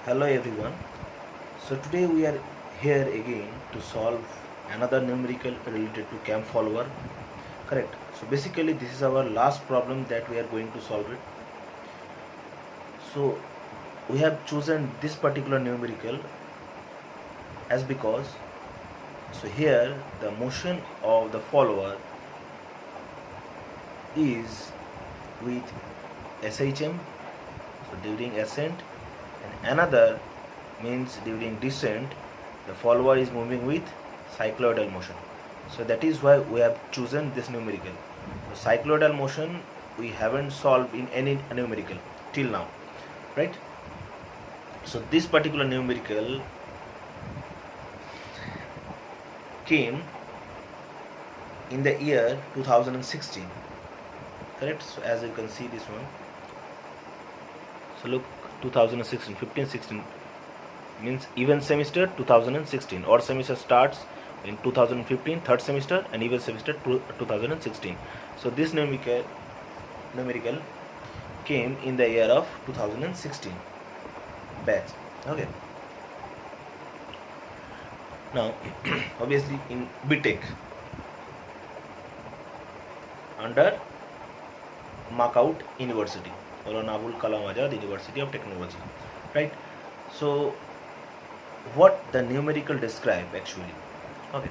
Hello everyone. So today we are here again to solve another numerical related to CAM follower. Correct. So basically this is our last problem that we are going to solve it. So we have chosen this particular numerical as because here the motion of the follower is with SHM, so during ascent, and another means during descent the follower is moving with cycloidal motion. So that is why we have chosen this numerical. So cycloidal motion we haven't solved in any numerical till now, right? So this particular numerical came in the year 2016, correct? So as you can see this one, so look, 2016, 15, 16 means even semester 2016, or semester starts in 2015 third semester and even semester 2016. So this numerical came in the year of 2016 batch. Okay, now obviously in BTech under Markout University, Maulana Abul Kalam Azad University of Technology, right? So what the numerical describe actually? Okay,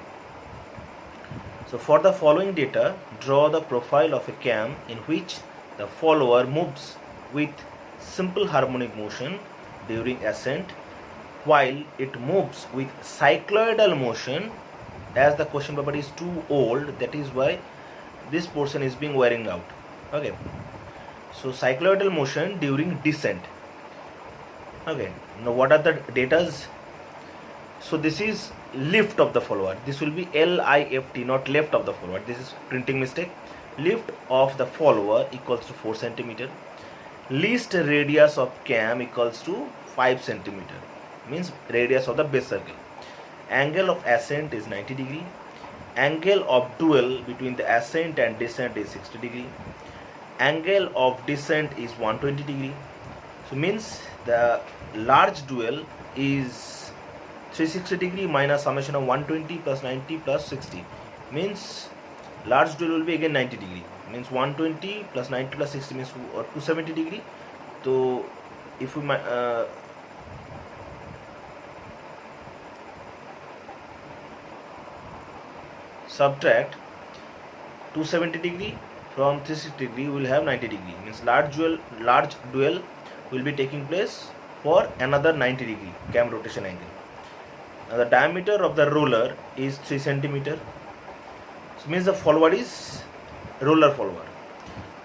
so for the following data, draw the profile of a cam in which the follower moves with simple harmonic motion during ascent, while it moves with cycloidal motion. As the question paper is too old, that is why this portion is being wearing out. Okay, so cycloidal motion during descent. Okay, now what are the datas? So this is lift of the follower. This will be LIFT, not left of the follower. This is printing mistake. Lift of the follower equals to 4 centimeter. Least radius of cam equals to 5 centimeter. Means radius of the base circle. Angle of ascent is 90 degree. Angle of dual between the ascent and descent is 60 degree. Angle of descent is 120 degree. So means the large dual is 360 degree minus summation of 120 plus 90 plus 60, means large dual will be again 90 degree, means 120 plus 90 plus 60 means 270 degree. So if we subtract 270 degree from 360 degree, we will have 90 degree, means large dual will be taking place for another 90 degree cam rotation angle. Now the diameter of the roller is 3 centimeter. So means the follower is roller follower.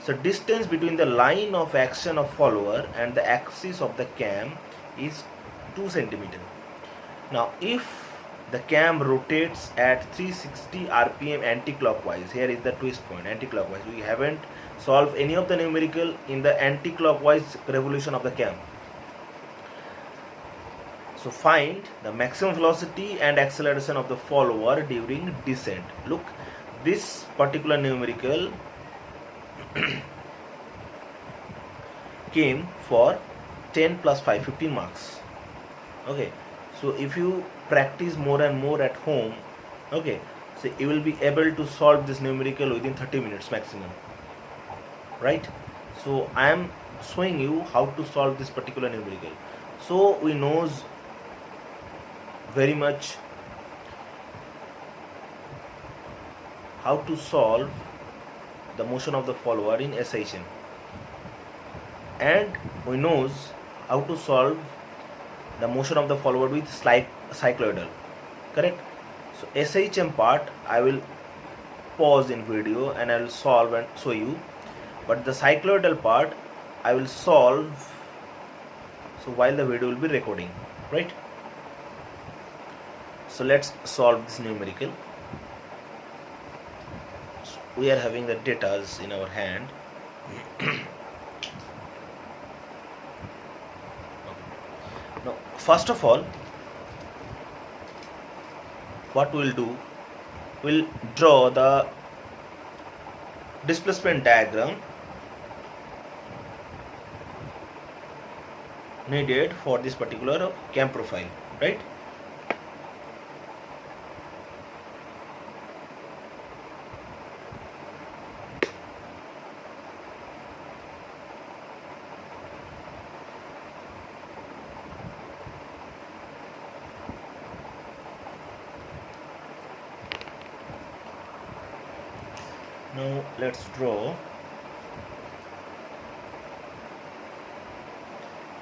So distance between the line of action of follower and the axis of the cam is 2 centimeter. Now if the cam rotates at 360 rpm anti-clockwise, here is the twist point, anti-clockwise. We haven't solved any of the numerical in the anti-clockwise revolution of the cam. So find the maximum velocity and acceleration of the follower during descent. Look, this particular numerical came for 10 plus 5, 15 marks. Okay, so if you practice more and more at home, okay, so you will be able to solve this numerical within 30 minutes maximum, right? So I am showing you how to solve this particular numerical. So we knows very much how to solve the motion of the follower in SHM, and we knows how to solve the motion of the follower with cycloidal, correct? So SHM part I will pause in video and I will solve and show you, but the cycloidal part I will solve so while the video will be recording, right? So let's solve this numerical. So we are having the data in our hand. Now first of all, what we will do, we'll draw the displacement diagram needed for this particular cam profile, right? Now let's draw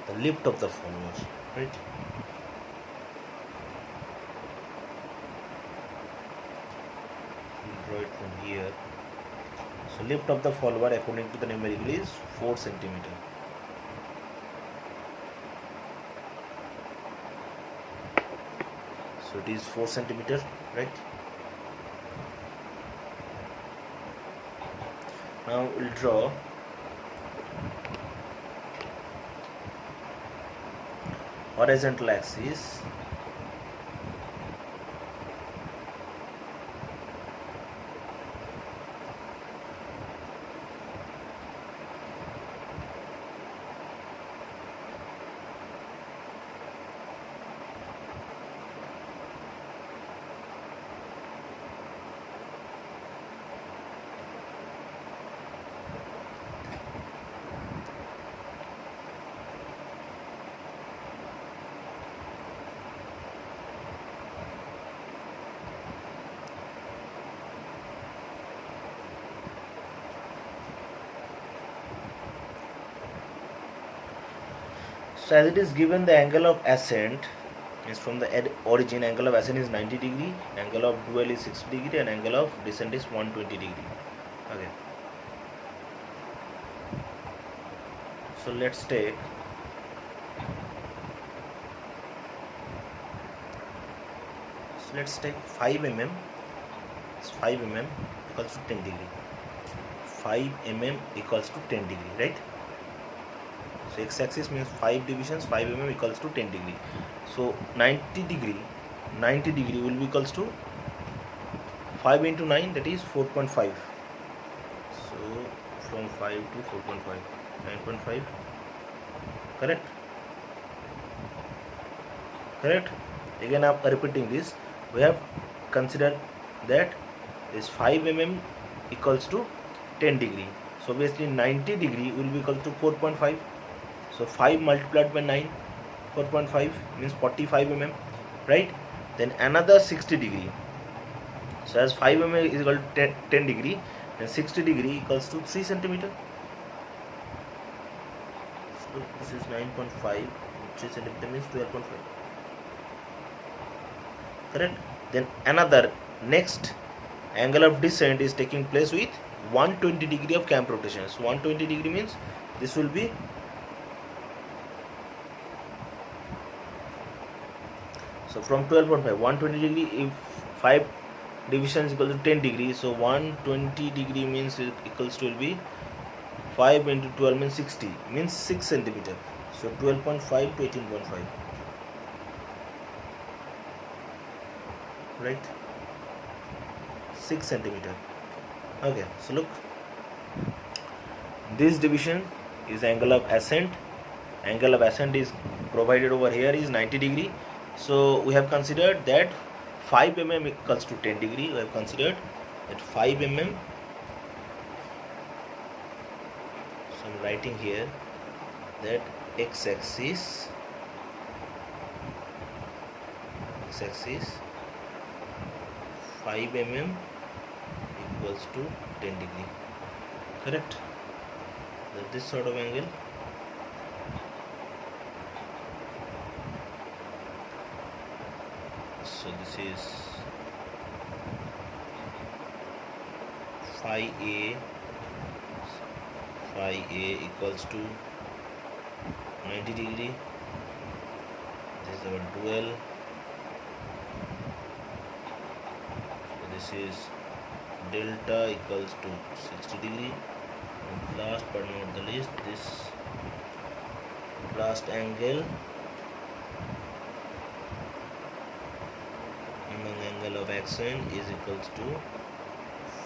the lift of the followers, right? We'll draw it from here. So lift of the follower according to the numerical is 4 centimeter. So it is 4 centimeter, right? Now we'll draw horizontal axis so as it is given, the angle of ascent is from the origin, angle of ascent is 90 degree, angle of dual is 60 degree, and angle of descent is 120 degree. Okay, so let's take let's take 5 mm. It's 5 mm equals to 10 degree. 5 mm equals to 10 degree, right? So x-axis means 5 divisions, 5 mm equals to 10 degree. So 90 degree will be equals to 5 into 9, that is 4.5. So from 5 to 4.5, 9.5. Correct? Correct? Again I am repeating this. We have considered that this 5 mm equals to 10 degree. So obviously 90 degree will be equal to 4.5. So 5 multiplied by 9, 4.5 means 45 mm, right? Then another 60 degree. So as 5 mm is equal to 10 degree, then 60 degree equals to 3 centimeter. So this is 9.5, 3 centimeter means 12.5. Correct? Then another next angle of descent is taking place with 120 degree of cam rotation. So 120 degree means this will be so from 12.5, 120 degree, if 5 divisions equal to 10 degree, so 120 degree means it equals to will be 5 into 12 means 60, means 6 centimeter. So 12.5 to 18.5, right? 6 centimeter. Okay, so look, this division is angle of ascent. Angle of ascent is provided over here is 90 degree. So we have considered that 5 mm equals to 10 degree. We have considered that 5 mm. So I am writing here that x-axis 5 mm equals to 10 degree. Correct? That this sort of angle. So this is phi A equals to 90 degree. This is our dual. So this is delta equals to 60 degree. And last but not the least, this last angle among angle of ascent is equals to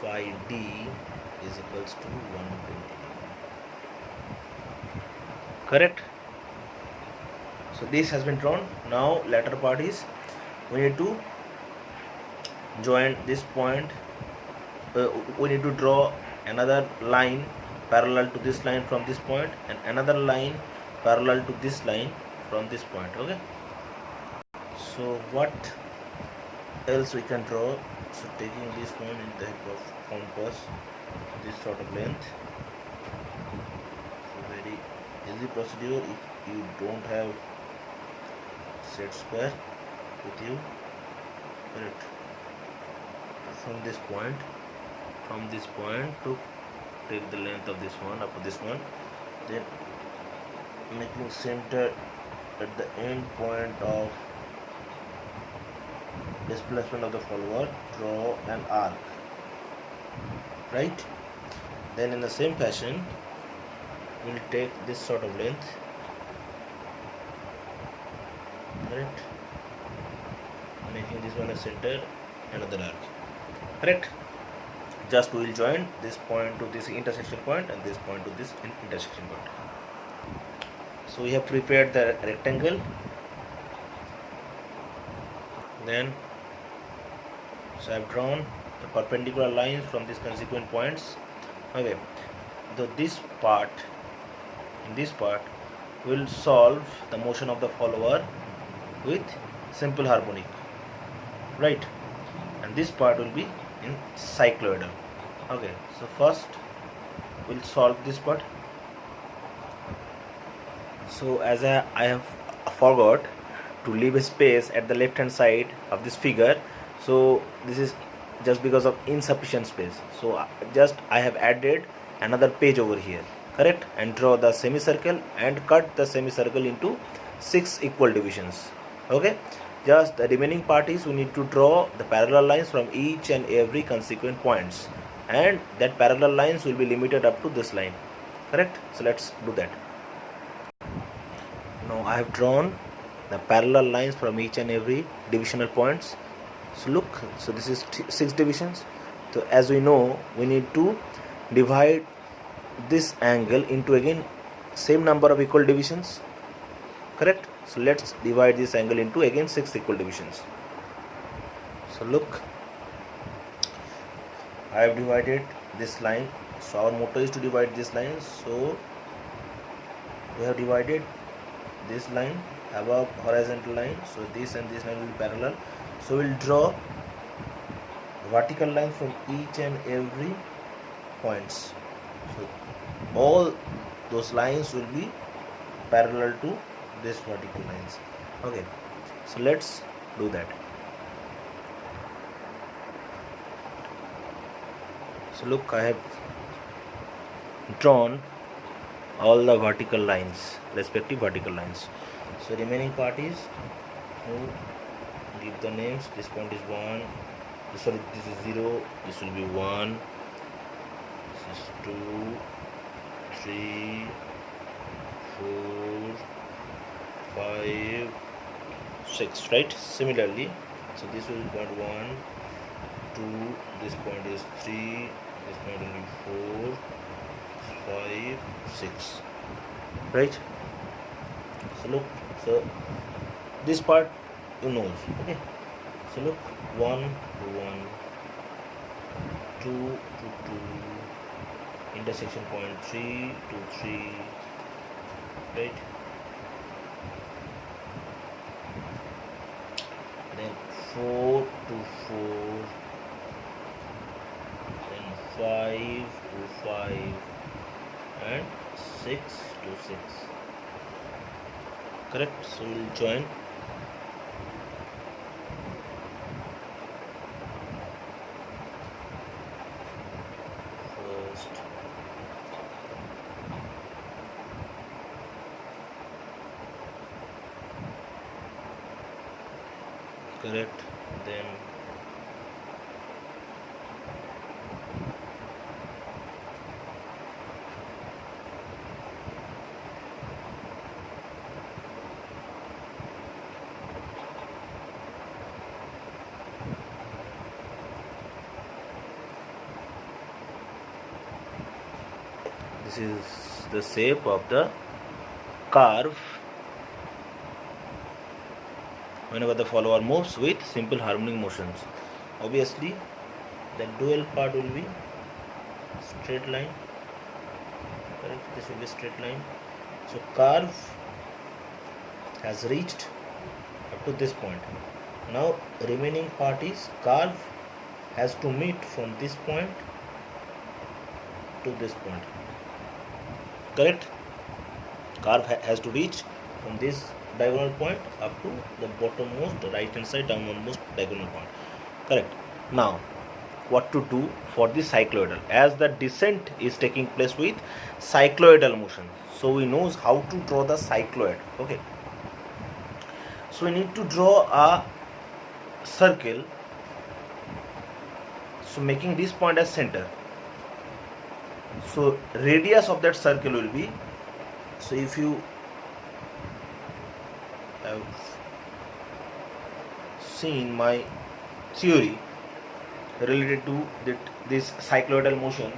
phi D is equals to 120. Correct? So this has been drawn. Now latter part is we need to join this point. We need to draw another line parallel to this line from this point, and another line parallel to this line from this point. Okay, so what else we can draw? So taking this one in the help of compass, this sort of length. So very easy procedure if you don't have set square with you. Correct. From this point to take the length of this one up to this one, then making center at the end point of displacement of the follower, draw an arc, right? Then in the same fashion we'll take this sort of length, correct, making this one a center, another arc, correct. Just we will join this point to this intersection point and this point to this intersection point. So we have prepared the rectangle. Then so I have drawn the perpendicular lines from these consequent points. Okay, in this part will solve the motion of the follower with simple harmonic, right? And this part will be in cycloidal. Okay, so first we'll solve this part. So as I have forgot to leave a space at the left hand side of this figure, so this is just because of insufficient space. So I have added another page over here, correct, and draw the semicircle and cut the semicircle into 6 equal divisions. Okay, just the remaining part is we need to draw the parallel lines from each and every consequent points, and that parallel lines will be limited up to this line, correct. So let's do that. Now I have drawn the parallel lines from each and every divisional points. So look, so this is 6 divisions. So as we know, we need to divide this angle into again same number of equal divisions, correct. So let's divide this angle into again 6 equal divisions. So look, I have divided this line. So our motto is to divide this line. So we have divided this line above horizontal line. So this and this line will be parallel. So we'll draw vertical line from each and every points. So all those lines will be parallel to this vertical lines. Okay, so let's do that. So look, I have drawn all the vertical lines, respective vertical lines. So remaining part is give the names. This point is 1, sorry, this is 0, this will be 1, this is 2, 3, 4, 5, 6, right? Similarly, so this will be point 1, 2, this point is 3, this point will be 4, 5, 6, right? So look, so this part you know, okay. So look, 1 to 1, 2 to 2, intersection point 3 to 3, right? Then 4 to 4, then 5 to 5, and 6 to 6, correct. So we will join. First correct, then this is the shape of the curve whenever the follower moves with simple harmonic motions. Obviously the dual part will be straight line, correct? This will be straight line. So curve has reached up to this point. Now remaining part is curve has to meet from this point to this point, correct? Curve has to reach from this diagonal point up to the bottommost right hand side downmost diagonal point, correct? Now what to do for the cycloidal, as the descent is taking place with cycloidal motion, so we know how to draw the cycloid. Okay, so we need to draw a circle, so making this point as center. So radius of that circle will be, so if you have seen my theory related to this cycloidal motion,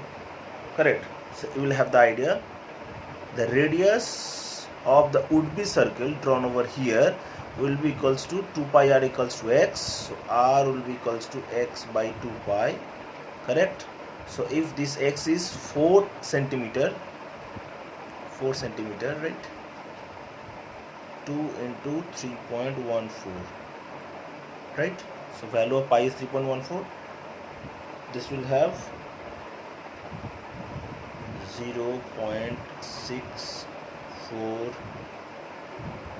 correct? So you will have the idea, the radius of the would-be circle drawn over here will be equals to 2 pi r equals to x, so r will be equals to x by 2 pi, correct? So if this x is 4 centimeter, right, 2 into 3.14, right? So value of pi is 3.14. This will have 0.64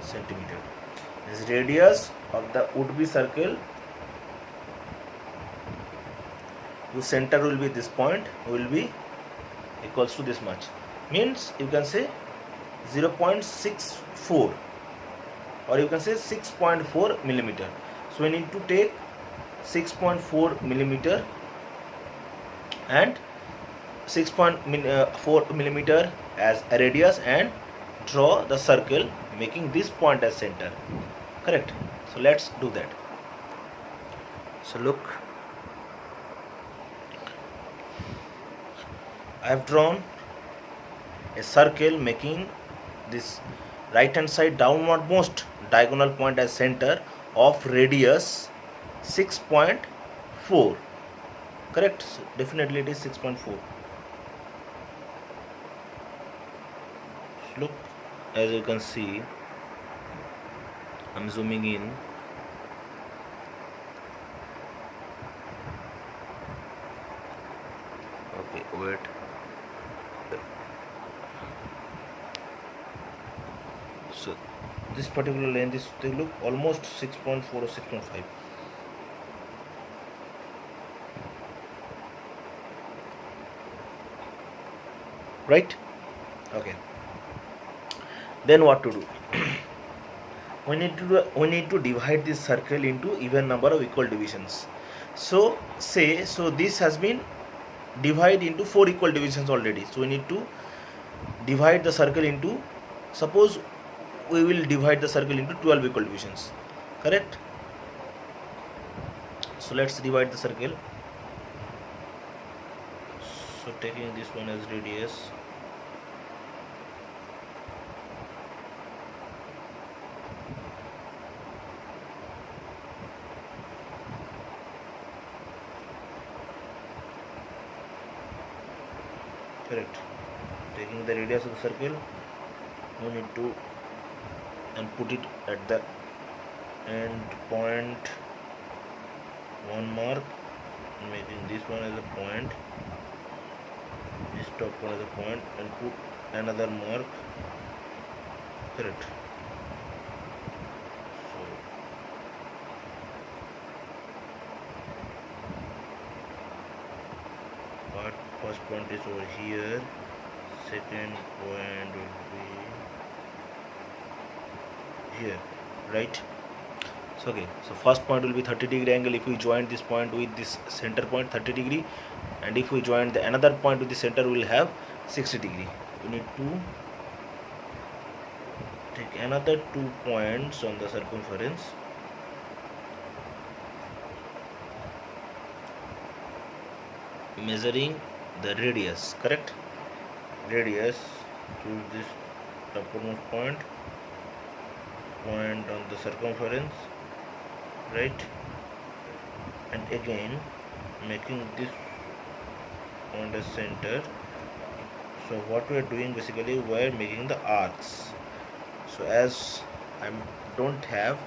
centimeter. This radius of the would-be circle, whose center will be this point, will be equals to this much. Means you can say 0.64, or you can say 6.4 millimeter. So we need to take 6.4 millimeter and 6.4 millimeter as a radius and draw the circle making this point as center, correct? So let's do that. So look, I have drawn a circle making this right hand side downwardmost diagonal point as center of radius 6.4, correct? So definitely it is 6.4. Look, as you can see, I'm zooming in. Okay, wait. So this particular length is, they look almost 6.4 or 6.5. Right? Okay. Then what to do? we need to divide this circle into even number of equal divisions. So this has been divided into 4 equal divisions already. So we need to divide the circle into, suppose we will divide the circle into 12 equal divisions, correct? So let's divide the circle. So taking this one as radius, correct? Taking the radius of the circle, we need to and put it at the end point 1 mark, making this one as a point, this top one as a point, and put another mark, correct? So first point is over here, second point will be here, right? So okay, so first point will be 30 degree angle if we join this point with this center point, 30 degree, and if we join the another point with the center, we will have 60 degree. We need to take another 2 points on the circumference, measuring the radius, correct? Radius, choose this uppermost point on the circumference, right? And again making this on the center. So what we are doing, basically we are making the arcs. So as I don't have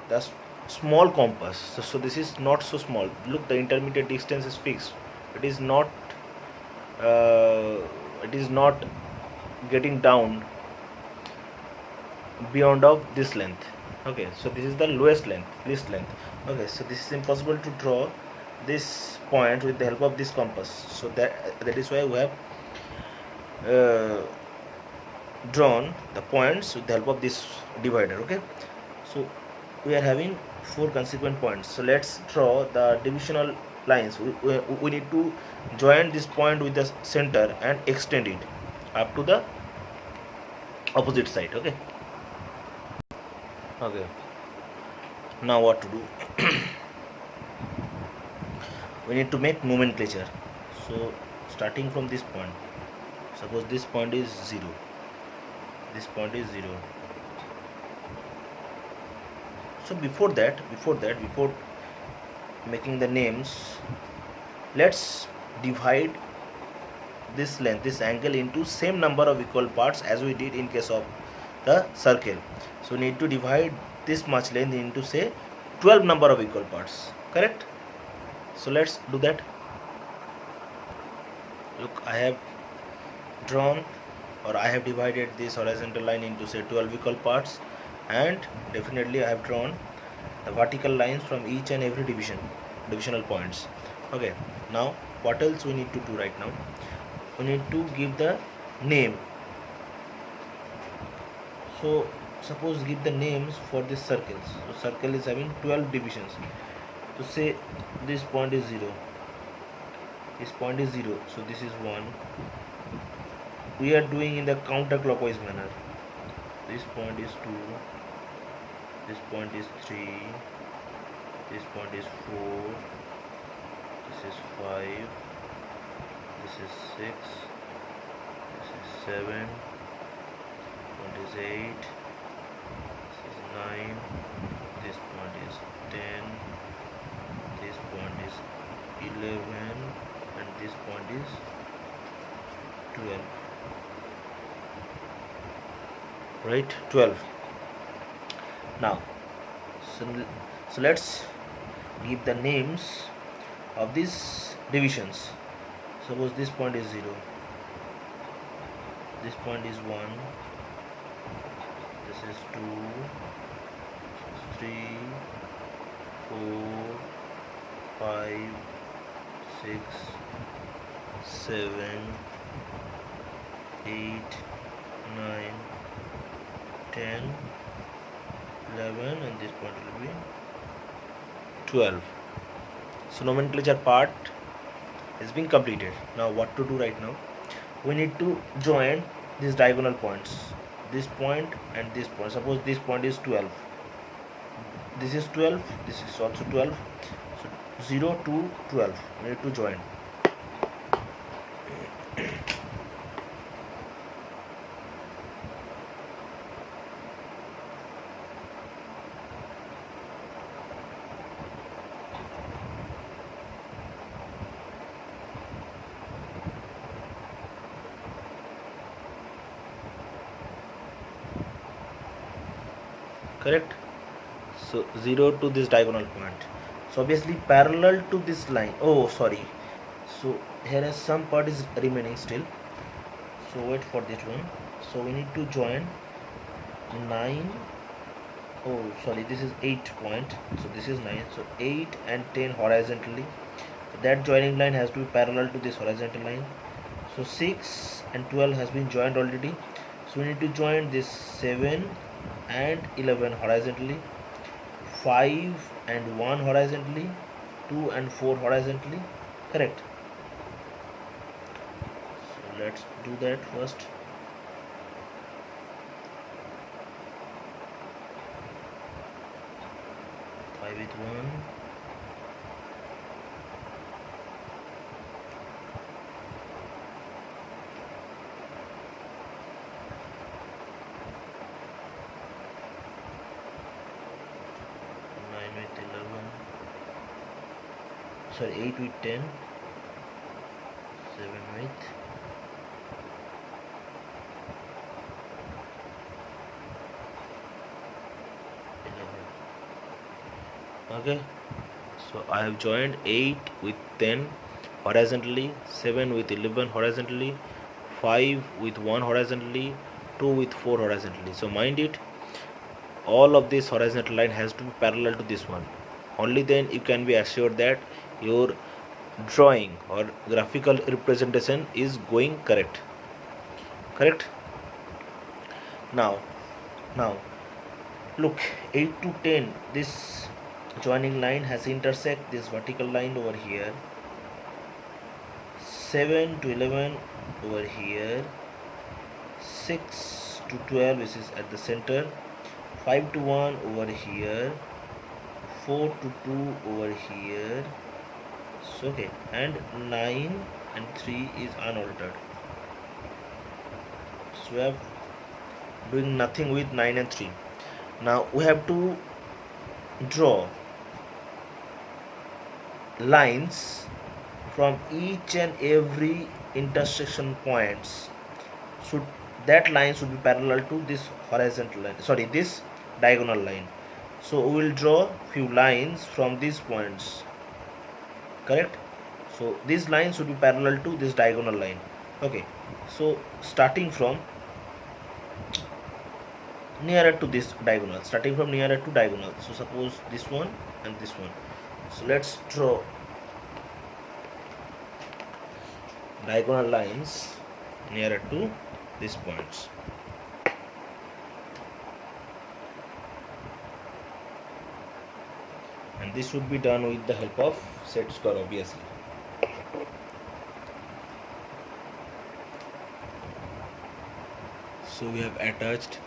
the small compass, so this is not so small. Look, the intermediate distance is fixed. It is not uh, it is not getting down beyond of this length. Okay, so this is the lowest length, least length. Okay, so this is impossible to draw this point with the help of this compass. So that is why we have uh, drawn the points with the help of this divider. Okay, so we are having four consequent points. So let's draw the divisional lines. We need to join this point with the center and extend it up to the opposite side. Okay, okay, now what to do? We need to make nomenclature. So starting from this point, suppose this point is 0, this point is 0. So before making the names, let's divide this length, this angle, into same number of equal parts as we did in case of the circle. So we need to divide this much length into, say, 12 number of equal parts, correct? So let's do that. Look, I have drawn, or I have divided this horizontal line into, say, 12 equal parts, and definitely I have drawn the vertical lines from each and every divisional points. Okay, now what else we need to do right now? We need to give the name. So suppose give the names for these circles. So circle is having 12 divisions. So say this point is 0, this point is 0, so this is 1. We are doing in the counterclockwise manner. This point is 2, this point is 3, this point is 4, this is 5, this is 6, this is 7, point is 8, this is 9, this point is 10, this point is 11, and this point is 12. Right, 12. Now so let's give the names of these divisions. Suppose this point is 0, this point is 1, this is 2, this is 3, 4, 5, 6, 7, 8, 9, 10, 11, and this point will be 12. So nomenclature part is being completed. Now what to do right now? We need to join these diagonal points, this point and this point. Suppose this point is 12, this is 12, this is also 12. So 0 to 12 we need to join. Correct? So 0 to this diagonal point. So obviously parallel to this line. Oh, sorry. So here is some part is remaining still. So wait for this one. So we need to join 9. Oh, sorry. This is 8 point. So this is 9. So 8 and 10 horizontally. So that joining line has to be parallel to this horizontal line. So 6 and 12 has been joined already. So we need to join this 7 and 11 horizontally, 5 and 1 horizontally, 2 and 4 horizontally, correct? So let's do that first. Five with 1, 9 with sorry, 8 with 10, 7 with 11. Okay, so I have joined 8 with 10 horizontally, 7 with 11 horizontally, 5 with 1 horizontally, 2 with 4 horizontally. So mind it, all of this horizontal line has to be parallel to this one. Only then you can be assured that your drawing or graphical representation is going correct. Now look, 8 to 10, this joining line has intersect this vertical line over here, 7 to 11 over here, 6 to 12 which is at the center, 5 to 1 over here, 4 to 2 over here. So okay, and 9 and 3 is unaltered. So we have doing nothing with 9 and 3. Now we have to draw lines from each and every intersection points. Should that line should be parallel to this horizontal line, sorry, this diagonal line. So we will draw few lines from these points, correct? So this line should be parallel to this diagonal line. Okay, so starting from nearer to this diagonal, so suppose this one and this one. So let's draw diagonal lines nearer to these points. And this would be done with the help of set square, obviously. So we have attached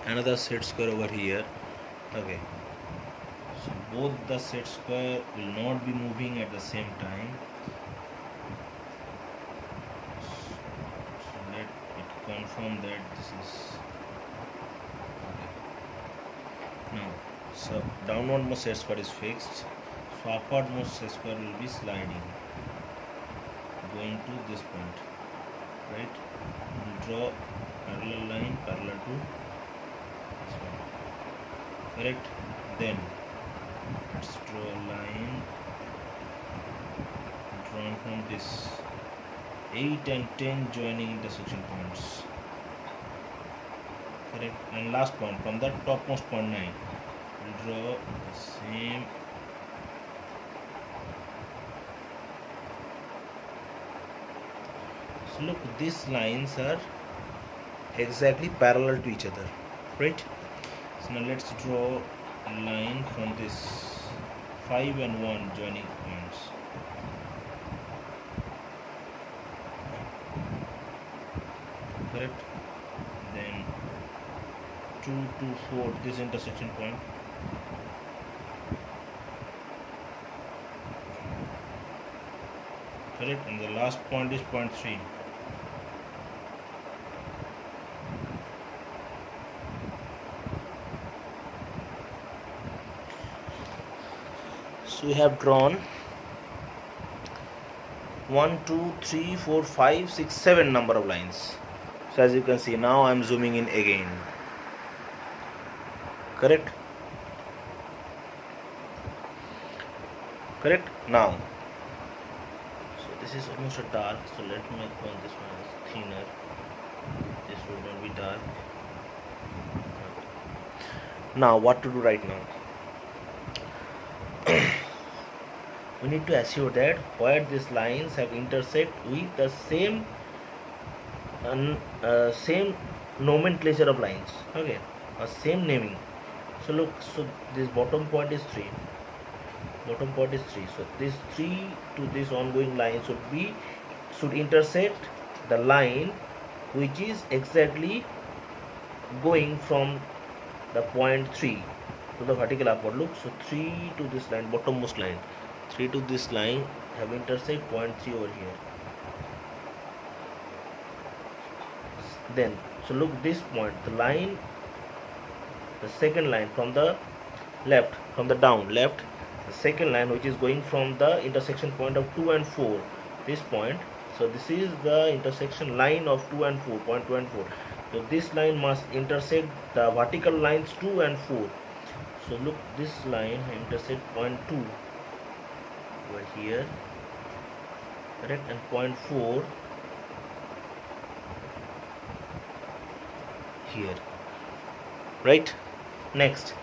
another set square over here. Okay, so both the set square will not be moving at the same time. So let it confirm that this is okay. Now, so downwardmost set square is fixed, so upwardmost set square will be sliding, going to this point, right? We'll draw parallel line parallel to this one, correct? Then let's draw a line drawn from this 8 and 10 joining intersection points, correct? And last point from that topmost point 9, we'll draw the same so look, these lines are exactly parallel to each other, right? So now let's draw a line from this 5 and 1 joining points, correct? Then 2 to 4, this intersection point, correct? And the last point is point 3. So we have drawn 1 2 3 4 5 6 7 number of lines. So as you can see, now I am zooming in again, correct? Now, so this is almost a dark, so let me make one, this one is thinner, this will not be dark. Now what to do right now? We need to assure that where these lines have intersect with the same same nomenclature of lines, okay, or same naming. So look, so this bottom point is 3, so this 3 to this ongoing line should intersect the line which is exactly going from the point 3 to the vertical upward. Look, so 3 to this line, bottommost line, 3 to this line have intersect point 3 over here. Then, so look this point, the line, the second line from the left, from the down left, the second line which is going from the intersection point of 2 and 4, this point. So this is the intersection line of 2 and 4, point 2 and 4. So this line must intersect the vertical lines 2 and 4. So look, this line intersect point 2 over here, correct, and point 4 here, right? Next,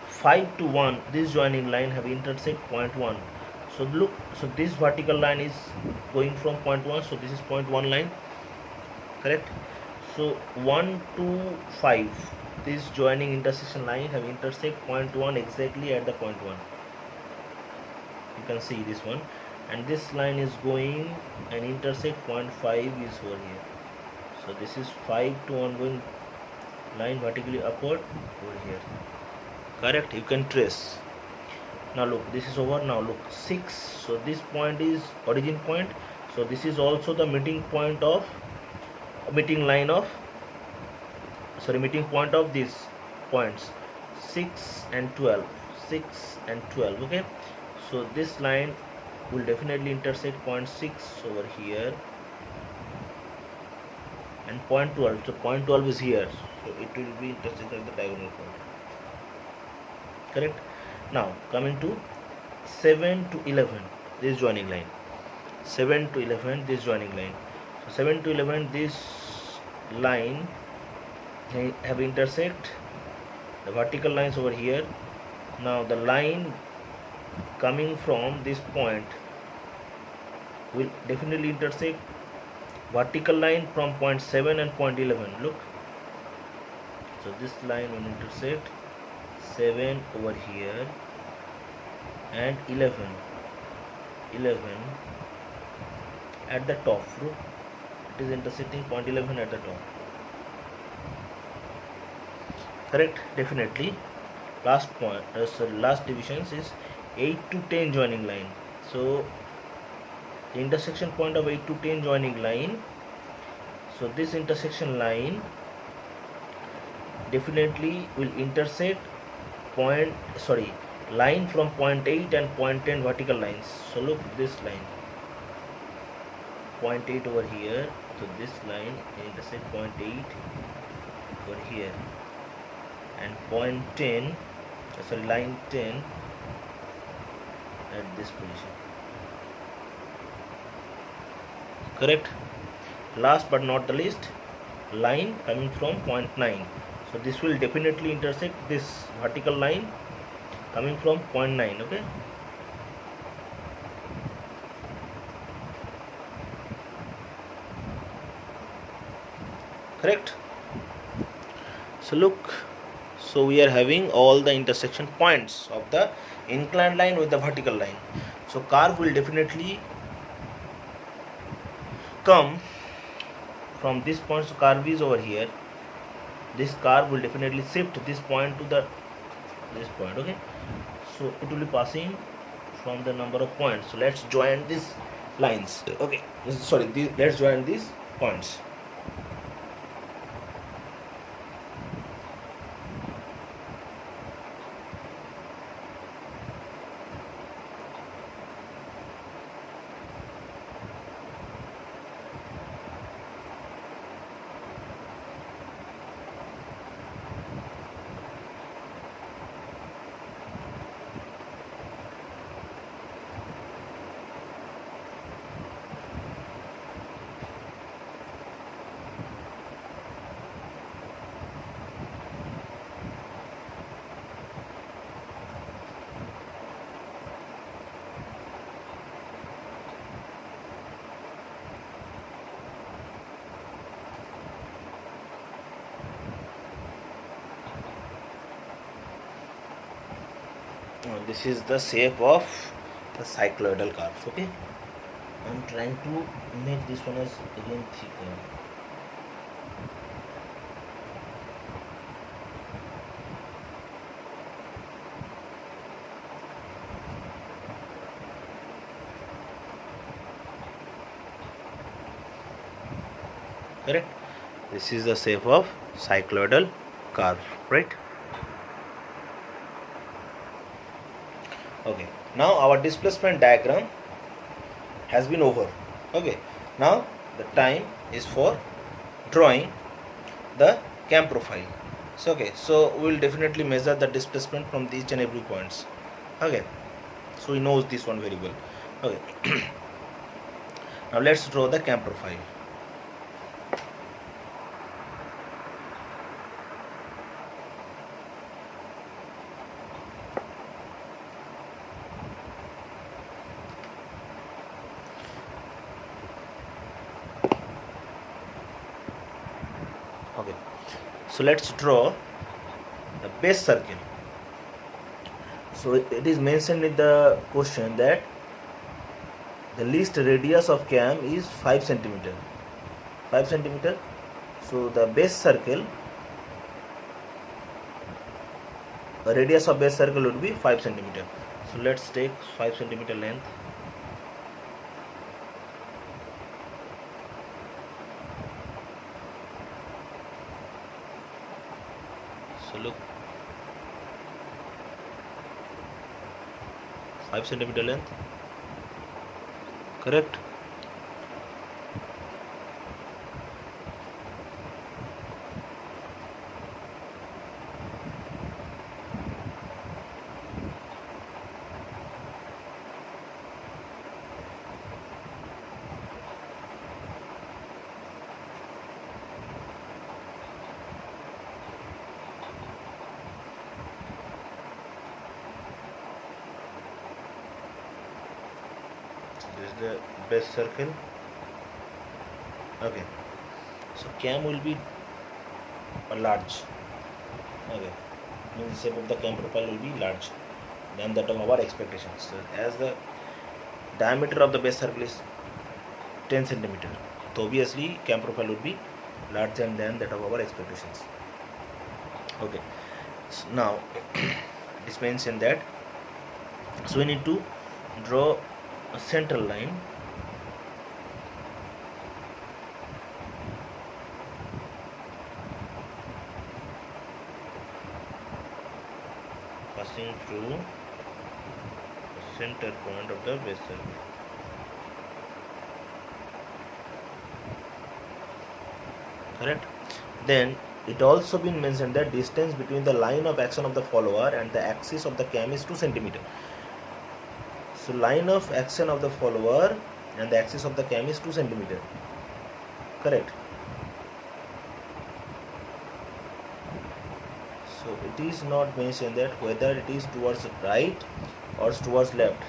5 to 1, this joining line have intersect point 1. So look, so this vertical line is going from point 1, so this is point 1 line, correct? So 1 to 5, this joining intersection line have intersect point 1 exactly at the point 1. You can see this one, and this line is going and intersect point 5 is over here. So this is 5 to 1 going line vertically upward over here, correct? You can trace. Now look, this is over. Now look, 6, so this point is origin point, so this is also the meeting point of meeting line of meeting point of these points 6 and 12, 6 and 12. Okay, so this line will definitely intersect point 6 over here and point 12. So point 12 is here, so it will be intersected at the diagonal point, correct? Now coming to 7 to 11, this joining line, 7 to 11, this joining line. So 7 to 11, this line have intersect the vertical lines over here. Now the line coming from this point will definitely intersect vertical line from point 7 and point 11. Look, so this line will intersect 7 over here and 11 at the top. Look, it is intersecting point 11 at the top, correct? Definitely. Last point, last divisions is 8 to 10 joining line. So the intersection point of 8 to 10 joining line, so this intersection line definitely will intersect line from point 8 and point 10 vertical lines. So look, this line, point 8 over here, so this line intersect point 8 over here and point 10, line 10 at this position, correct? Last but not the least, line coming from point 9, so this will definitely intersect this vertical line coming from point 9. Okay, correct? So look, so we are having all the intersection points of the inclined line with the vertical line. So curve will definitely come from this point. So curve is over here, this curve will definitely shift this point to this point. Okay, so it will be passing from the number of points. So let's join these lines. Okay, let's join these points. This is the shape of the cycloidal curve. Okay, I'm trying to make this one as again thicker. correct? This is the shape of cycloidal curve, right? Okay, now our displacement diagram has been over. Okay, now the time is for drawing the cam profile. So okay, so we will definitely measure the displacement from each and every points. Okay, so he knows this one very well. Okay, now let's draw the cam profile. Okay, so let's draw the base circle. So it is mentioned in the question that the least radius of cam is 5 centimeter. 5 centimeter. So the base circle, the radius of base circle would be 5 centimeter. So let's take 5 centimeter length. So look, 5 centimeter length, correct? This is the base circle. Okay, so cam will be large. Okay, means the shape of the cam profile will be large than that of our expectations. So as the diameter of the base circle is 10 centimeter, so obviously cam profile would be larger than that of our expectations. Okay, so now it is mentioned that, so we need to draw a central line passing through the center point of the base circle. Correct? Then it also been mentioned that distance between the line of action of the follower and the axis of the cam is 2 centimeter. So line of action of the follower and the axis of the cam is 2 centimeter. Correct? So it is not mentioned that whether it is towards right or towards left.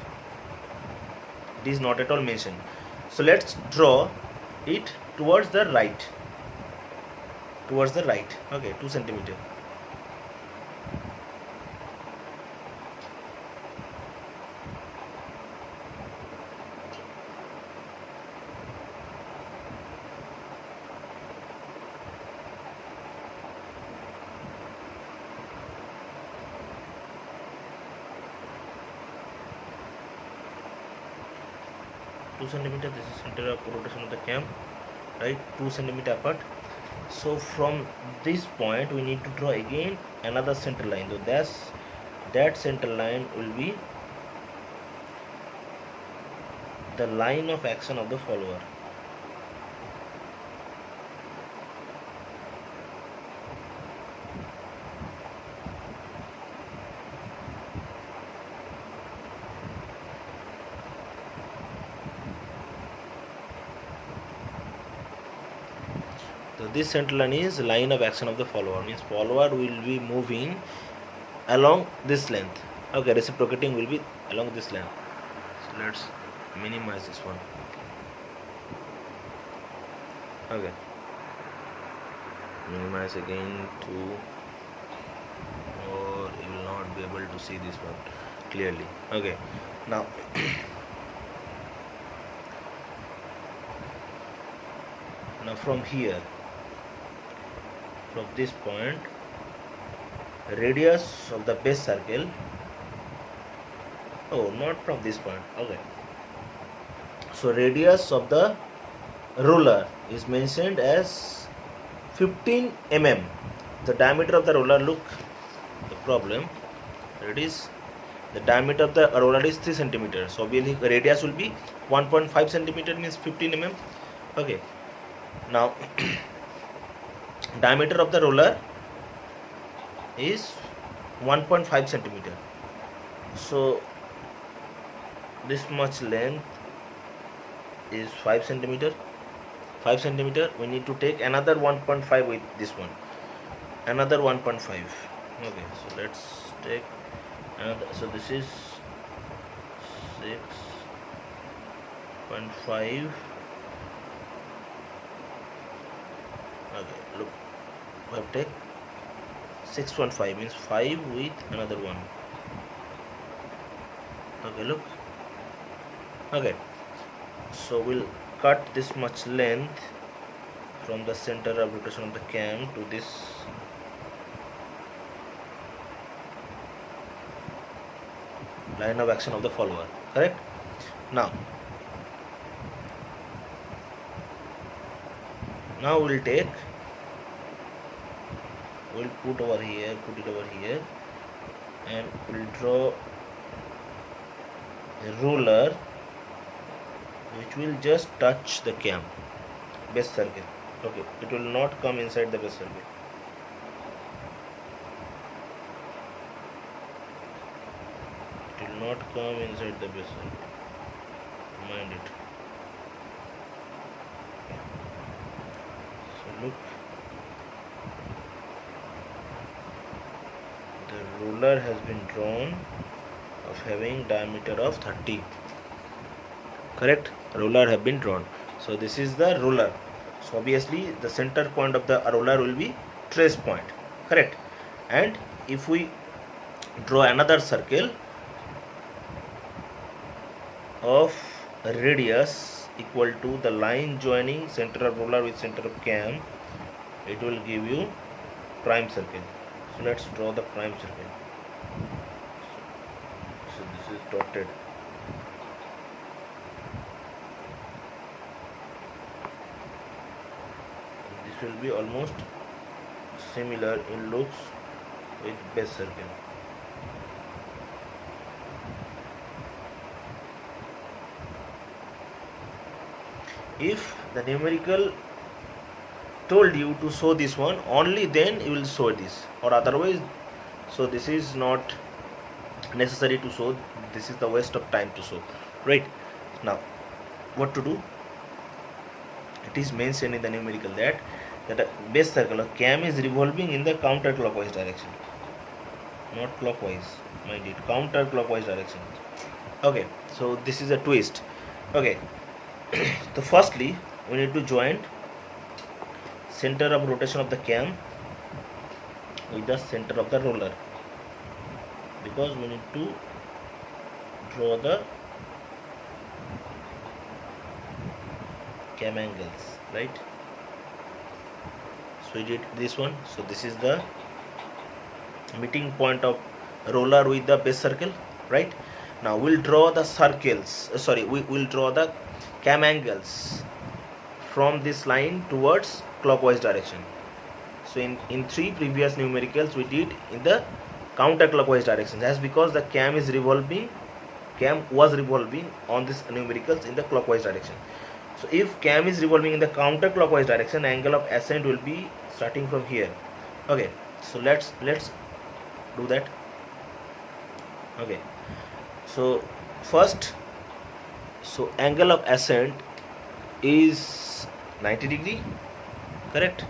It is not at all mentioned. So let's draw it towards the right. Towards the right. Okay, 2 centimeter. Centimeter, this is center of rotation of the cam, right? 2 centimeter apart. So from this point we need to draw again another center line. So that center line will be the line of action of the follower. So this center line is line of action of the follower, means follower will be moving along this length. Okay, reciprocating will be along this length. So let's minimize this one. Okay, minimize again to, or you will not be able to see this one clearly. Okay, now from here, from this point, radius of the base circle, oh, not from this point. Okay, so radius of the roller is mentioned as 15 mm. The diameter of the roller, look, the problem, it is the diameter of the roller is 3 centimeters. So obviously the radius will be 1.5 centimeter, means 15 mm. Okay, now diameter of the roller is 1.5 centimeter. So this much length is 5 centimeter. 5 centimeter, we need to take another 1.5 with this one, another 1.5. Okay, so let's take another. So this is 6.5. Okay, look, we have take 6.5 means 5 with another one. Okay, look. Okay, so we'll cut this much length from the center of rotation of the cam to this line of action of the follower, correct? Now we'll take, we'll put over here, put it over here, and we'll draw a ruler which will just touch the cam base circle. Okay, it will not come inside the base circle. It will not come inside the base circle, mind it. So look, the ruler has been drawn of having diameter of 30, correct? Ruler have been drawn. So this is the ruler. So obviously the center point of the ruler will be trace point, correct? And if we draw another circle of radius equal to the line joining center of ruler with center of cam, it will give you prime circle. So let's draw the prime circle. So this is dotted. This will be almost similar in looks with base circle. If the numerical told you to show this one, only then you will show this, or otherwise, so this is not necessary to show. This is the waste of time to show, right? Now what to do? It is mentioned in the numerical that a base circle or cam is revolving in the counterclockwise direction, not clockwise, mind it, counterclockwise direction. Okay, so this is a twist. Okay, so firstly we need to join center of rotation of the cam with the center of the roller, because we need to draw the cam angles, right? So we did this one. So this is the meeting point of roller with the base circle, right? Now we'll draw the circles, we will draw the cam angles from this line towards clockwise direction. So in 3 previous numericals we did in the counterclockwise direction, that's because the cam was revolving on this numericals in the clockwise direction. So if cam is revolving in the counterclockwise direction, angle of ascent will be starting from here. Okay, so let's do that. Okay, so first, so angle of ascent is 90 degree, correct?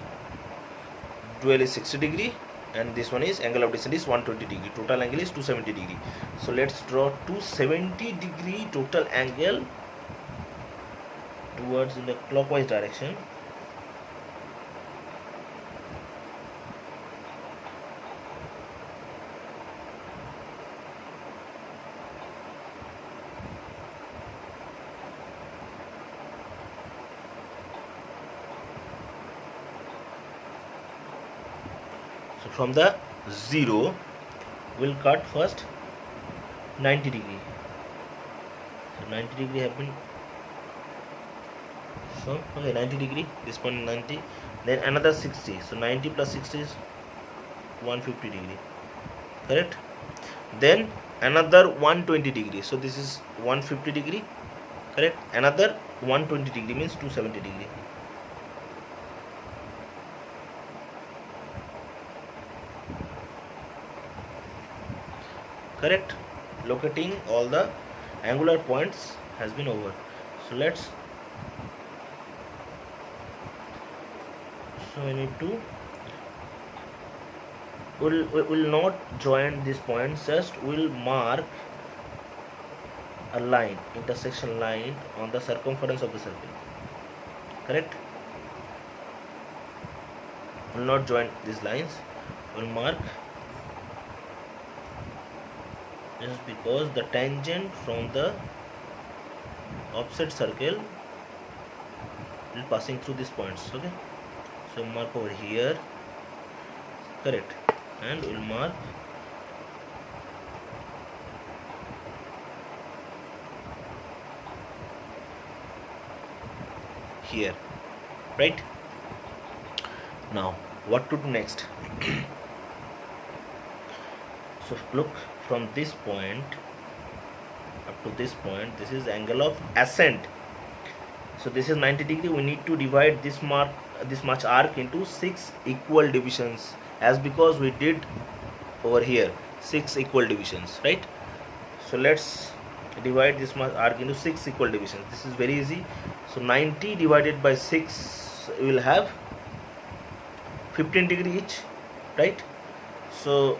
Dual is 60 degree, and this one is angle of descent is 120 degree. Total angle is 270 degree. So let's draw 270 degree total angle towards in the clockwise direction. So from the 0 we'll cut first 90 degree. So 90 degree have been So okay, 90 degree, this point 90, then another 60, so 90 plus 60 is 150 degree, correct? Then another 120 degree, so this is 150 degree, correct? Another 120 degree means 270 degree. Correct? Locating all the angular points has been over. So let's, so we need to, will not join these points, just will mark a line, intersection line on the circumference of the circle, correct? Will not join these lines, will mark, just because the tangent from the offset circle will passing through these points, okay? So mark over here, correct, and will mark here, right? Now what to do next? So look, from this point up to this point, this is angle of ascent, so this is 90 degree. We need to divide this much arc into 6 equal divisions, as because we did over here 6 equal divisions, right? So let's divide this much arc into 6 equal divisions. This is very easy. So 90 divided by 6 will have 15 degree each, right? So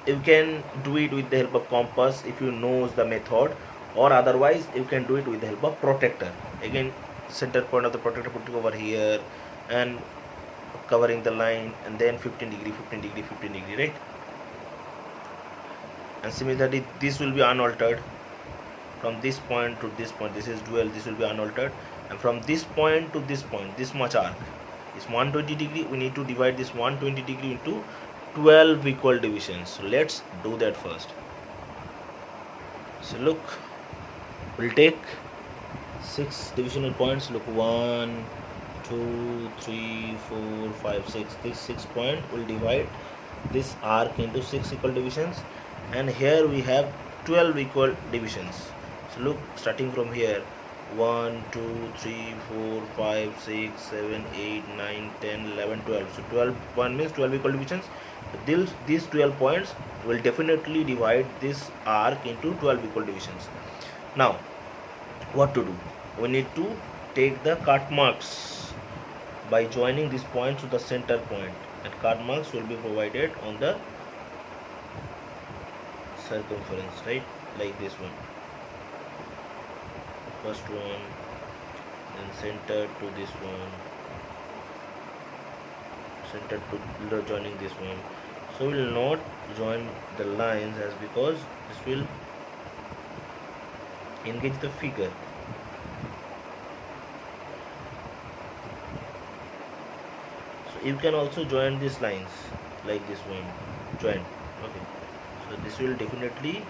you can do it with the help of compass if you know the method, or otherwise you can do it with the help of protractor. Again, center point of the protractor putting over here and covering the line, and then 15 degree, 15 degree, 15 degree, right? And similarly this will be unaltered. From this point to this point, this is dual, this will be unaltered, and from this point to this point, this much arc is 120 degree. We need to divide this 120 degree into 12 equal divisions. So let's do that first. So look, we'll take 6 divisional points. Look, 1 2 3 4 5 6. This 6 point will divide this arc into 6 equal divisions, and here we have 12 equal divisions. So look, starting from here, 1 2 3 4 5 6 7 8 9 10 11 12. So 12 1 means 12 equal divisions. These 12 points will definitely divide this arc into 12 equal divisions. Now what to do? We need to take the cut marks by joining these points to the center point, and cut marks will be provided on the circumference, right? Like this one, first one, then center to this one, center to joining this one. So we will not join the lines, as because this will engage the figure. So you can also join these lines like this one, join, okay? So this will definitely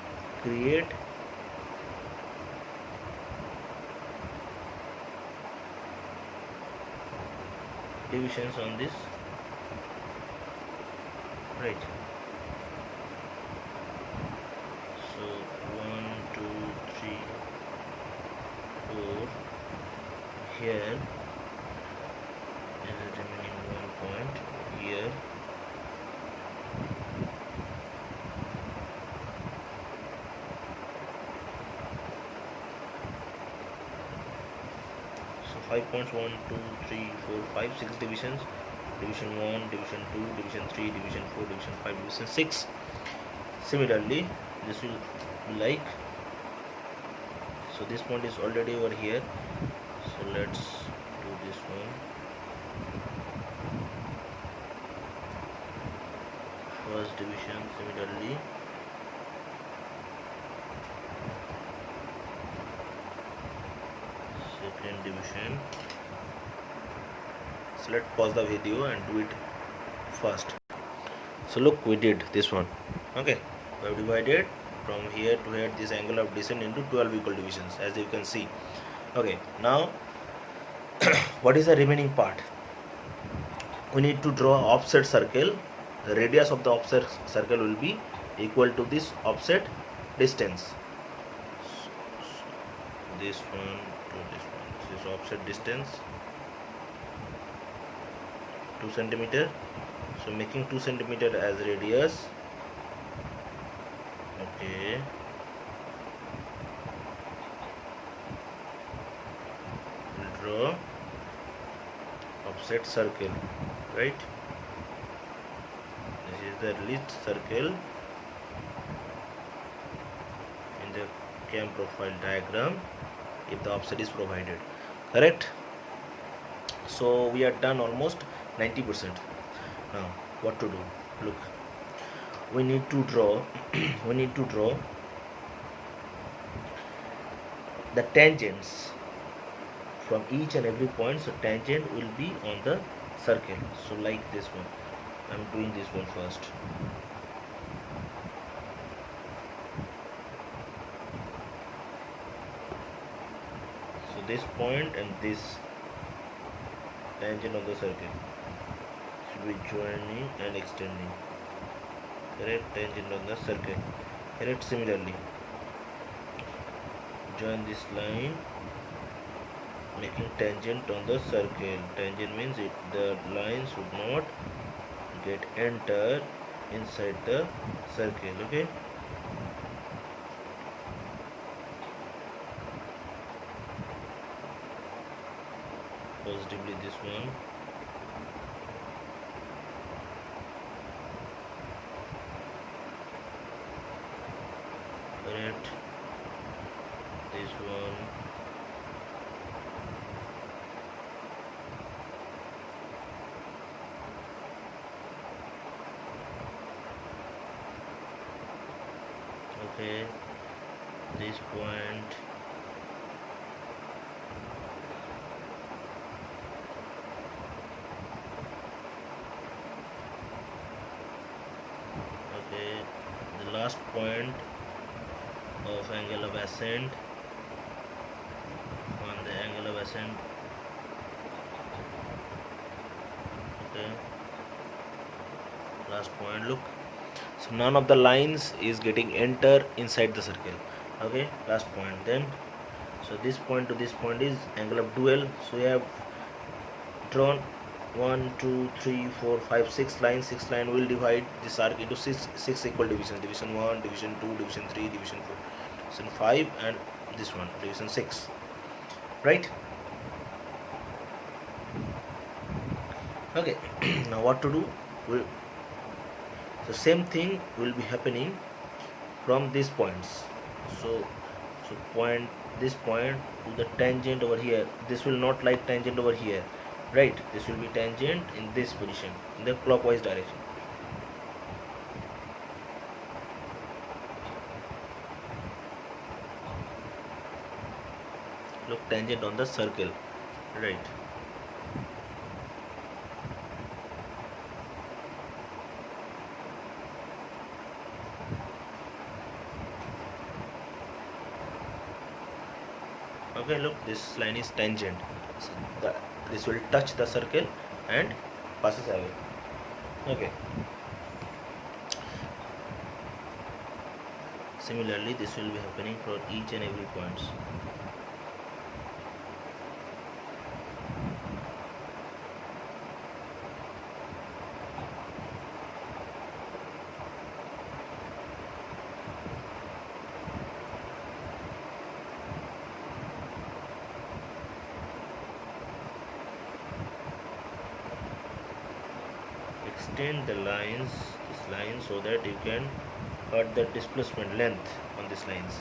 create divisions on this, right? So 1 2 3 4, here is the remaining 1 point here, so 5 points, 1 2 3 4 5 6 divisions, division 1, division 2, division 3, division 4, division 5, division 6. Similarly this will be like, so this point is already over here, so let's do this one. First division, similarly second division. So let's pause the video and do it first. So look, we did this one, okay? We have divided from here to here this angle of descent into 12 equal divisions, as you can see, okay? Now What is the remaining part? We need to draw offset circle. The radius of the offset circle will be equal to this offset distance. This one to this one. This is offset distance 2 centimeter. So making 2 centimeter as radius. Okay. We'll draw offset circle, right? This is the least circle in the cam profile diagram if the offset is provided, correct? So we are done almost 90%. Now what to do? Look, we need to draw we need to draw the tangents from each and every point. So tangent will be on the circle. So like this one, I'm doing this one first. So this point and this tangent on the circle should be joining and extending, correct? Tangent on the circle, correct? Similarly, join this line, making tangent on the circle. Tangent means the line should not get enter inside the circle, okay? Positively this one. Correct. This one. Okay, this point. Okay, the last point of angle of ascent on the angle of ascent. Okay, last point. Look, so none of the lines is getting enter inside the circle. Okay, last point. Then so this point to this point is angle of dual. So we have drawn 1 2 3 4 5 6 lines. 6 line will divide this arc into six equal divisions: division 1, division 2, division 3, division 4, division 5, and this one division 6, right? Okay. Now what to do? The same thing will be happening from these points. So point, this point to the tangent over here. This will not like tangent over here, right? This will be tangent in this position, in the clockwise direction. Look, tangent on the circle, right? Okay, look, this line is tangent. So this will touch the circle and passes away. Okay. Similarly, this will be happening for each and every points. Extend the lines, this line, so that you can cut the displacement length on these lines.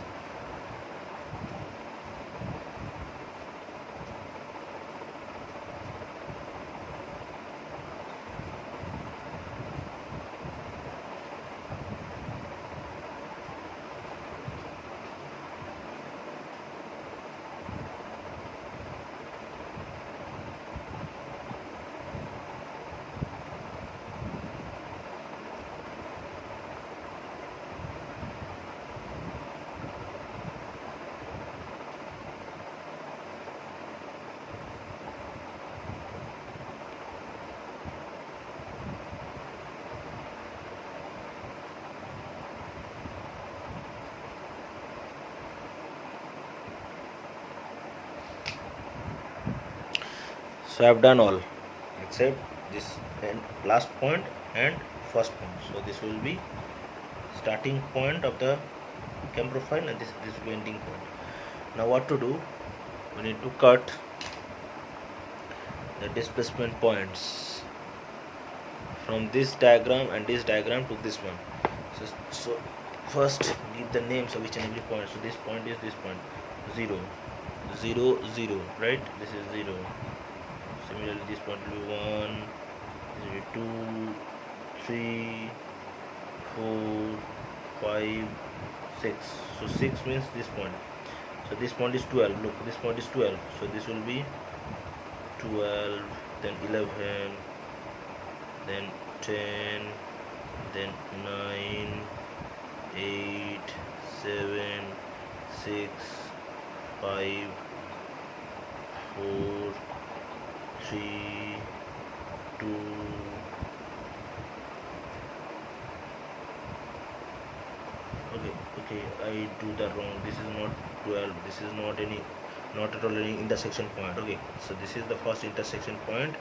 So I have done all except this and last point and first point. So this will be starting point of the cam profile and this will be ending point. Now what to do? We need to cut the displacement points from this diagram and this diagram to this one. So first give the names of each and every point. So this point is this point 0 0 0, right? This is 0. Similarly this point will be 1, this will be 2, 3, 4, 5, 6. So 6 means this point. So this point is 12. Look, this point is 12. So this will be 12, then 11, then 10, then 9, 8, 7, 6, 5, 4, 3, 2. Okay, I do that wrong. This is not 12. This is not at all any intersection point. Okay, so this is the first intersection point,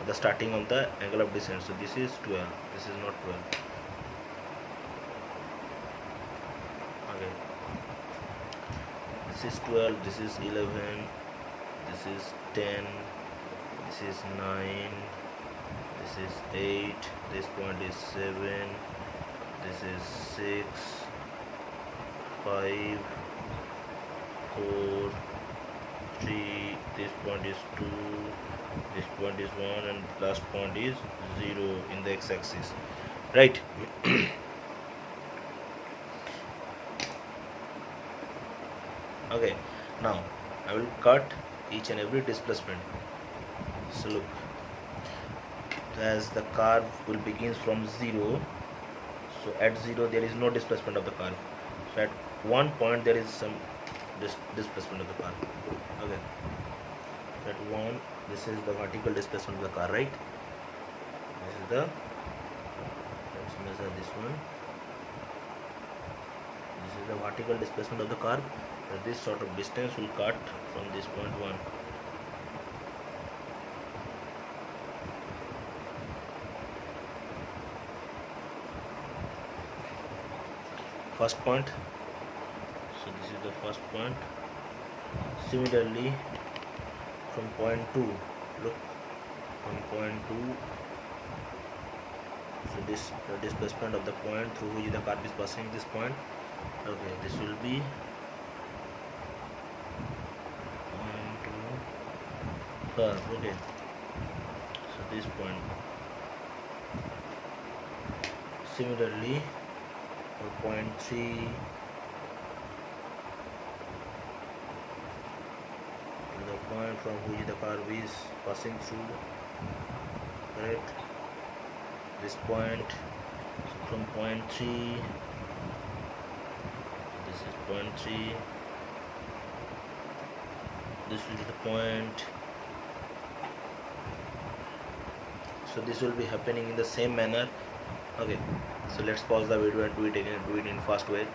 the starting of the angle of descent. So this is 12. This is not 12. Okay, this is 12. This is 11. This is 10. This is 9. This is 8. This point is 7. This is 6. 5, 4, 3, this point is 2, this point is 1, and last point is 0 in the x-axis, right? Okay, now I will cut each and every displacement. So look, as the curve will begins from 0, so at 0 there is no displacement of the curve. So at one point there is some displacement of the car. Okay, that one, this is the vertical displacement of the car, right? This is the, let's measure this one. This is the vertical displacement of the car. So this sort of distance will cut from this point 1. First point. So this is the first point. Similarly from point 2, look, from point 2, so this the displacement of the point through which the curve is passing, this point. Okay, this will be 1, 2 curve. Okay, so this point. Similarly for point 3, the point from which the curve is passing through, correct? This point. So from point 3, this is point 3, this will be the point. So this will be happening in the same manner. Okay, so let's pause the video and do it again, do it in faster way.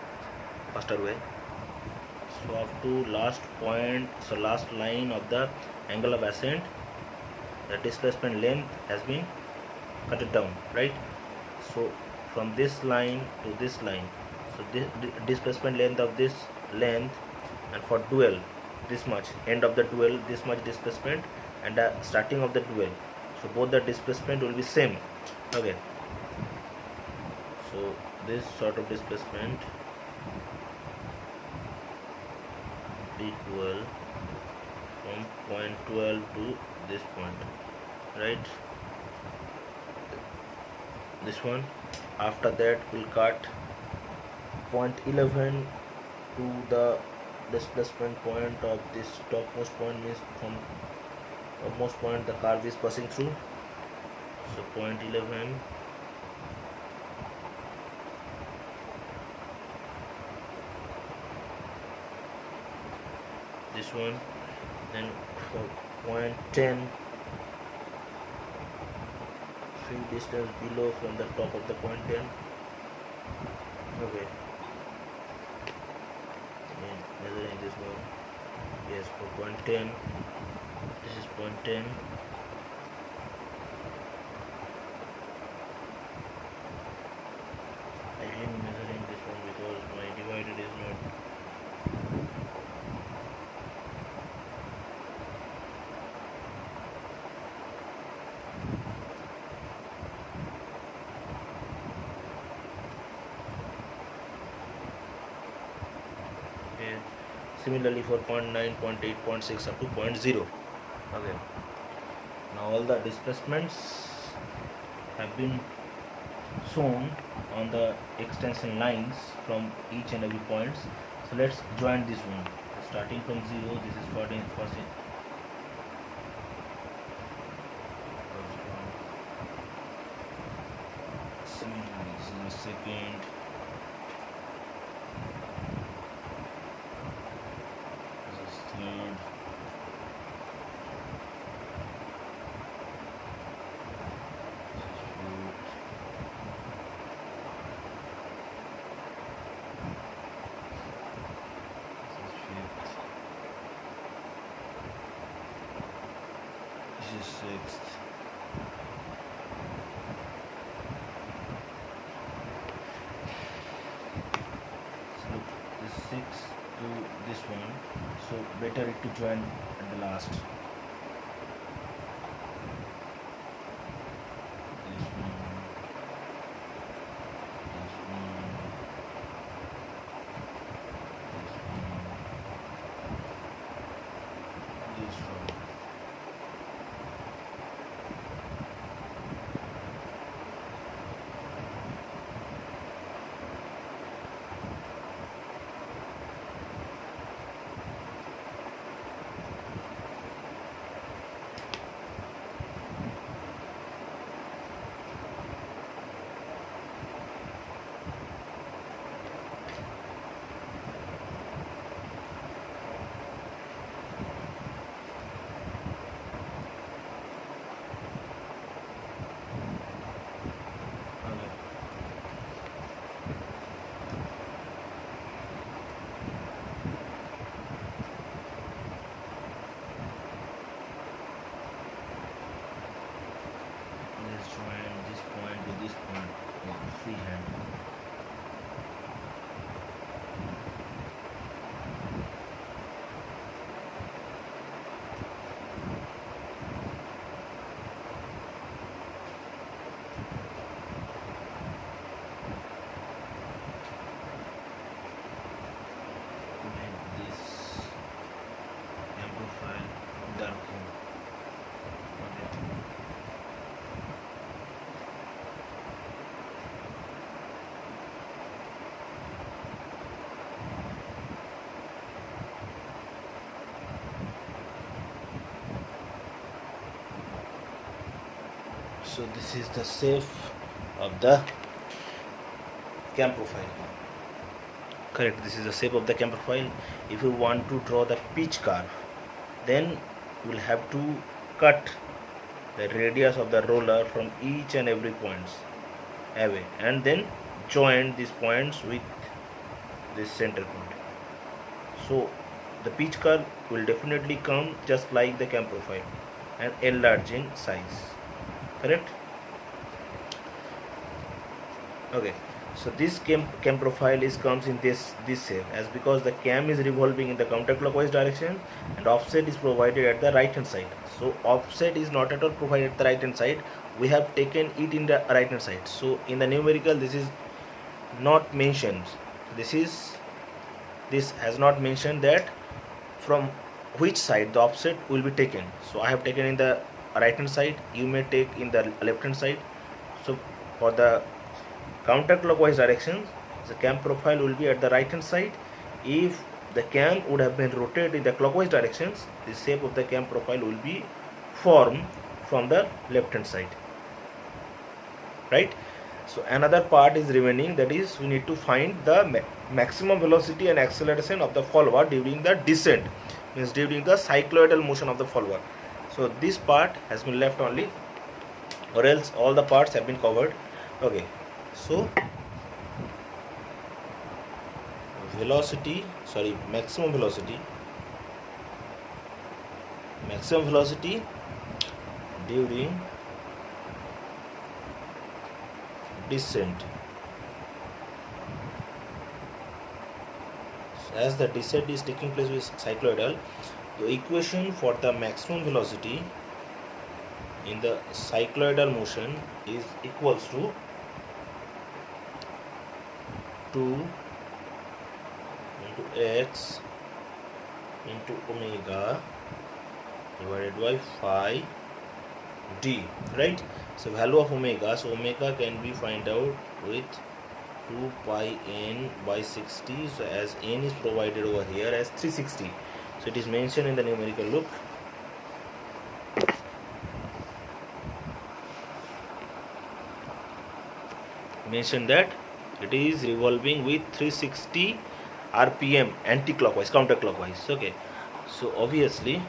So up to last point, so last line of the angle of ascent, the displacement length has been cut down, right? So from this line to this line, so this displacement length of this length, and for dual this much, end of the dual this much displacement, and the starting of the dual, so both the displacement will be same. Okay, so this sort of displacement equal from point 12 to this point, right? This one. After that we'll cut point 11 to the displacement point of this topmost point, means from topmost point the curve is passing through. So point 11, this one. Then for point 10, few distance below from the top of the point 10. Okay, and measuring this one. Yes, for point 10, this is point 10. Similarly for 0.9, 0.8, 0.6 up to 0.0. Okay. Now all the displacements have been shown on the extension lines from each and every points. So let's join this one. Starting from 0, this is 14, first second, this is third, this is sixth. So look, this 6 to this one, so better it to join at the last. This one, this one, this one. Let's join this point with this point with free hand. Make this amplifier darken. Okay. So this is the shape of the cam profile. Correct, this is the shape of the cam profile. If you want to draw the pitch curve, then you will have to cut the radius of the roller from each and every points away, and then join these points with this center point. So the pitch curve will definitely come just like the cam profile and enlarge in size. Correct? Okay, so this cam profile comes in this shape, as because the cam is revolving in the counterclockwise direction and offset is provided at the right hand side. So offset is not at all provided at the right hand side, we have taken it in the right hand side. So in the numerical this is not mentioned, this has not mentioned that from which side the offset will be taken. So I have taken in the right hand side, you may take in the left hand side. So for the counterclockwise directions, the cam profile will be at the right hand side. If the cam would have been rotated in the clockwise directions, the shape of the cam profile will be formed from the left hand side, right? So another part is remaining, that is we need to find the maximum velocity and acceleration of the follower during the descent, means during the cycloidal motion of the follower. So this part has been left only, or else all the parts have been covered. Okay, so maximum velocity during descent. So as the descent is taking place with cycloidal, the equation for the maximum velocity in the cycloidal motion is equals to 2 into x into omega divided by phi d, right? So value of omega, so omega can be find out with 2 pi n by 60. So as n is provided over here as 360, so it is mentioned in the numerical. Look, mentioned that it is revolving with 360 rpm anti-clockwise, counterclockwise. Okay, so obviously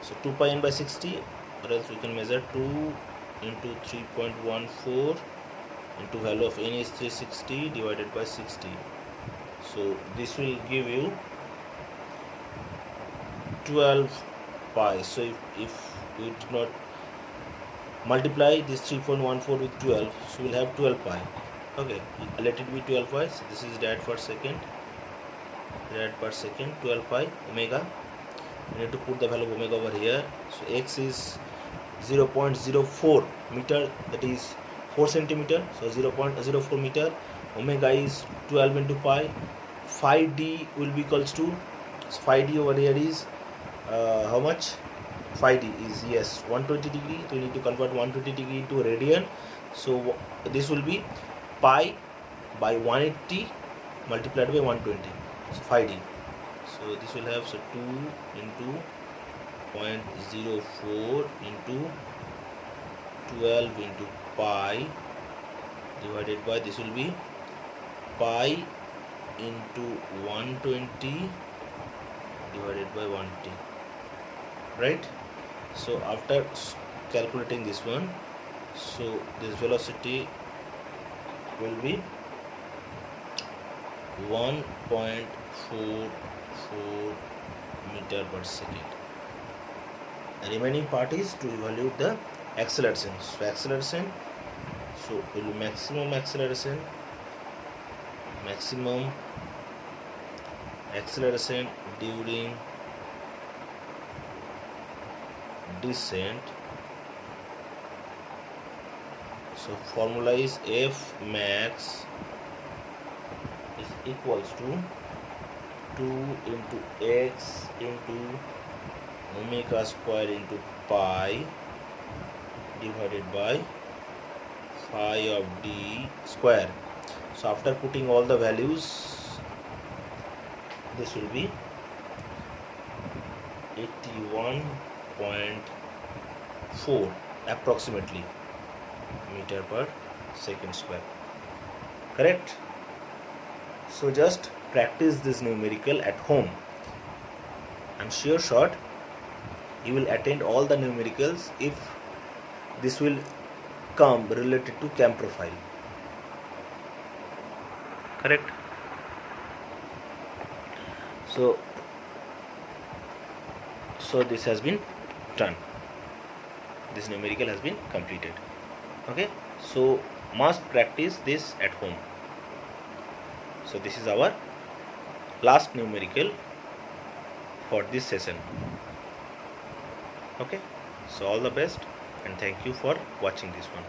so 2 pi n by 60, or else we can measure 2 into 3.14 into value of n is 360 divided by 60. So this will give you 12 pi. So if we do not multiply this 3.14 with 12, so we'll have 12 pi. Okay, let it be 12 pi. So this is rad per second, 12 pi omega. We need to put the value of omega over here. So x is 0.04 meter, that is 4 centimeter. So 0.04 meter. Omega is 12 into pi. Phi d will be equals to, so phi d over here is how much? Phi d is, yes, 120 degree. So we need to convert 120 degree into radian. So this will be pi by 180 multiplied by 120. So phi d. So this will have, so 2 into 0.04 into 12 into pi divided by, this will be pi into 120 divided by 1t, right? So after calculating this one, so this velocity will be 1.44 meter per second. The remaining part is to evaluate the acceleration. So acceleration, so will be maximum acceleration during descent. So formula is F max is equals to 2 into x into omega square into pi divided by phi of d square. So after putting all the values, this will be 81.4 approximately meter per second square, correct? So just practice this numerical at home. I'm sure short you will attend all the numericals if this will come related to cam profile, correct? So this has been done, this numerical has been completed. Okay, so must practice this at home. So this is our last numerical for this session. Okay, so all the best and thank you for watching this one.